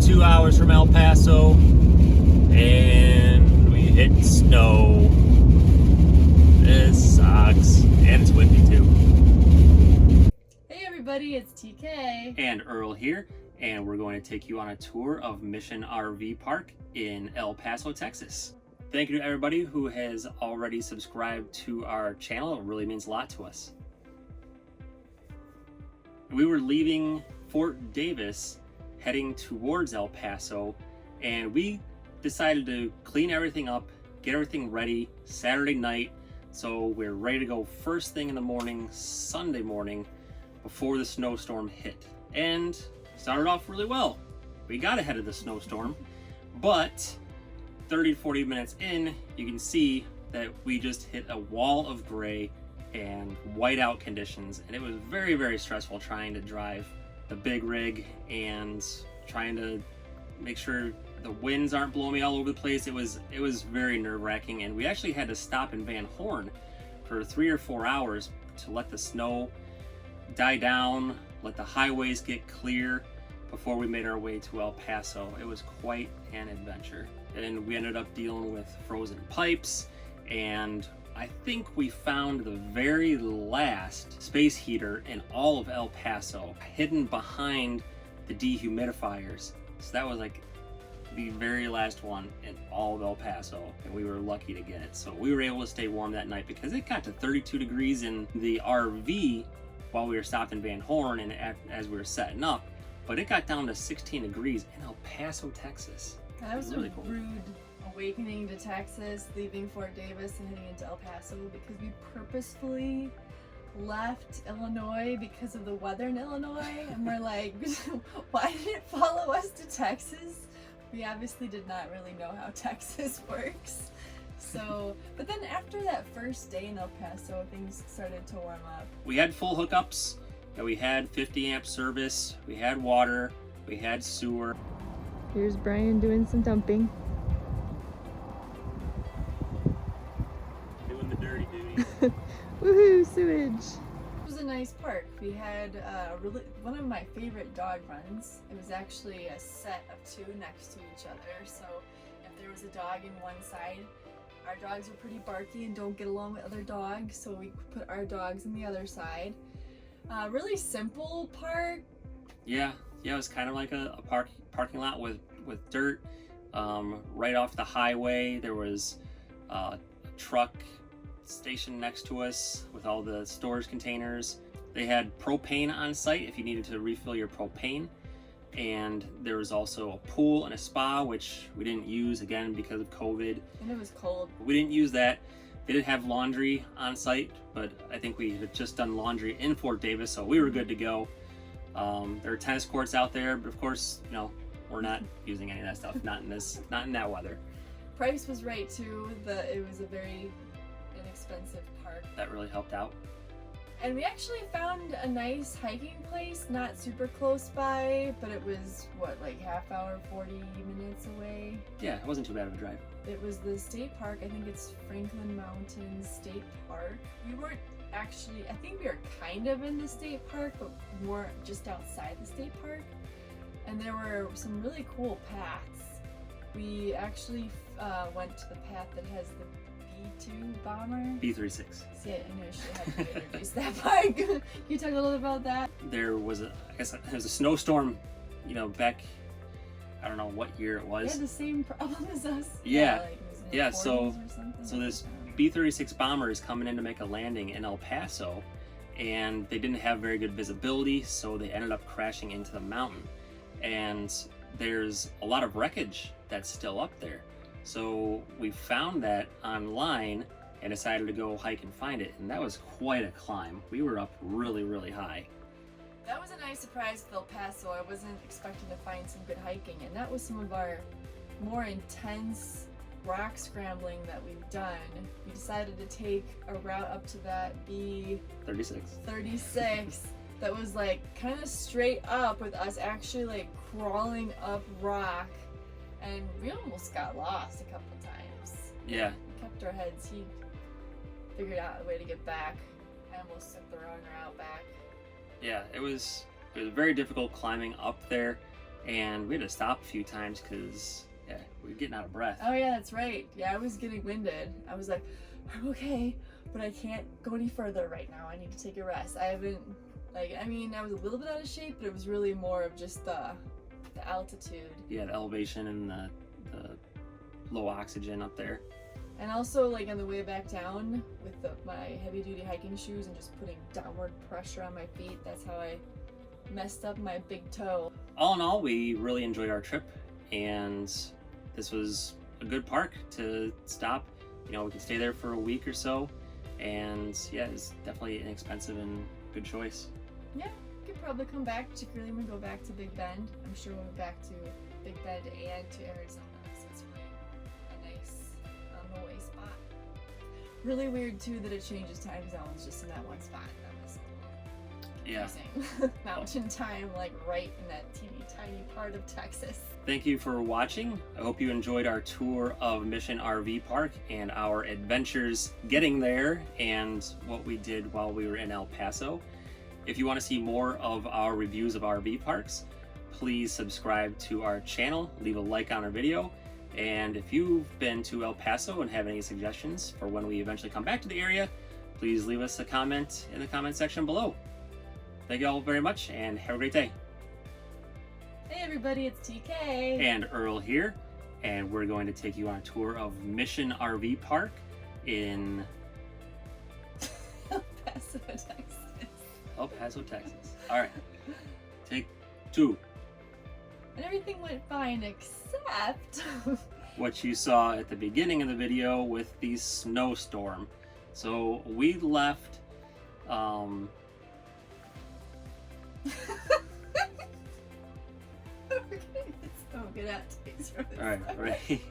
2 hours from El Paso, and we hit snow. This sucks, and it's windy too. Hey everybody, it's TK. And Earl here, and we're going to take you on a tour of Mission RV Park in El Paso, Texas. Thank you to everybody who has already subscribed to our channel. It really means a lot to us. We were leaving Fort Davis, heading towards El Paso, and we decided to clean everything up, get everything ready Saturday night, so we're ready to go first thing in the morning, Sunday morning, before the snowstorm hit. And started off really well. We got ahead of the snowstorm, but 30 to 40 minutes in, you can see that we just hit a wall of gray and whiteout conditions, and it was very, very stressful trying to drive the big rig and trying to make sure the winds aren't blowing me all over the place. It was very nerve-wracking, and we actually had to stop in Van Horn for 3 or 4 hours to let the snow die down, let the highways get clear before we made our way to El Paso. It was quite an adventure, and we ended up dealing with frozen pipes, and I think we found the very last space heater in all of El Paso, hidden behind the dehumidifiers. So that was like the very last one in all of El Paso, and we were lucky to get it. So we were able to stay warm that night because it got to 32 degrees in the RV while we were stopped in Van Horn and as we were setting up, but it got down to 16 degrees in El Paso, Texas. That was really a cool. rude awakening to Texas, leaving Fort Davis and heading into El Paso, because we purposefully left Illinois because of the weather in Illinois, and we're like, why did it follow us to Texas? We obviously did not really know how Texas works. So, but then after that first day in El Paso, things started to warm up. We had full hookups, and we had 50 amp service, we had water, we had sewer. Here's Brian doing some dumping. Doing the dirty duty. Woohoo, sewage! It was a nice park. We had one of my favorite dog runs. It was actually a set of two next to each other, so if there was a dog in one side, our dogs are pretty barky and don't get along with other dogs, so we put our dogs on the other side. Really simple park. Yeah, it was kind of like a parking lot with dirt. Right off the highway, there was a truck station next to us with all the storage containers. They had propane on site if you needed to refill your propane. And there was also a pool and a spa, which we didn't use, again, because of COVID. And it was cold. We didn't use that. They did have laundry on site, but I think we had just done laundry in Fort Davis, so we were good to go. There are tennis courts out there, but of course, we're not using any of that stuff. Not in that weather. Price was right too. It was a very inexpensive park. That really helped out. And we actually found a nice hiking place, not super close by, but it was, like half hour, 40 minutes away? Yeah, it wasn't too bad of a drive. It was the state park. I think it's Franklin Mountains State Park. We weren't actually, I think we were kind of in the state park, but more just outside the state park. And there were some really cool paths. We actually went to the path that has the B-2 bomber. B-36. See, I knew I should have introduced that park. Can you talk a little bit about that? There was there was a snowstorm, back, I don't know what year it was. They had the same problem as us. Yeah. Like, was it Yeah, 40s so- or something? So this B-36 bomber is coming in to make a landing in El Paso, and they didn't have very good visibility, so they ended up crashing into the mountain. And there's a lot of wreckage that's still up there. So we found that online and decided to go hike and find it, and that was quite a climb. We were up really, really high. That was a nice surprise with El Paso. I wasn't expecting to find some good hiking, and that was some of our more intense rock scrambling that we've done. We decided to take a route up to that B-36 that was like kind of straight up, with us actually like crawling up rock, and we almost got lost a couple times. Yeah. We kept our heads. He figured out a way to get back. I almost took the wrong route back. Yeah, it was very difficult climbing up there. and we had to stop a few times because we were getting out of breath. Oh yeah, that's right. Yeah, I was getting winded. I was like, I'm okay, but I can't go any further right now. I need to take a rest. I haven't, I was a little bit out of shape, but it was really more of just the altitude. Yeah, the elevation and the low oxygen up there. And also, on the way back down with my heavy-duty hiking shoes and just putting downward pressure on my feet, that's how I messed up my big toe. All in all, we really enjoyed our trip, and this was a good park to stop. We could stay there for a week or so, and yeah, it's definitely inexpensive and good choice. Yeah, we could probably come back, particularly when we go back to Big Bend. I'm sure we'll be back to Big Bend and to Arizona, so it's really a nice on-the-way spot. Really weird too that it changes time zones just in that one spot. That was a little confusing. Mountain time, right in that teeny tiny part of Texas. Thank you for watching. I hope you enjoyed our tour of Mission RV Park and our adventures getting there and what we did while we were in El Paso. If you want to see more of our reviews of RV parks, please subscribe to our channel, leave a like on our video, and if you've been to El Paso and have any suggestions for when we eventually come back to the area, please leave us a comment in the comment section below. Thank you all very much and have a great day. Hey everybody, it's TK. And Earl here, and we're going to take you on a tour of Mission RV Park in El Paso, Texas. El Paso, Texas. All right, take 2. And everything went fine except what you saw at the beginning of the video with the snowstorm. So we left We're gonna get so good outtakes from this. all right, ready?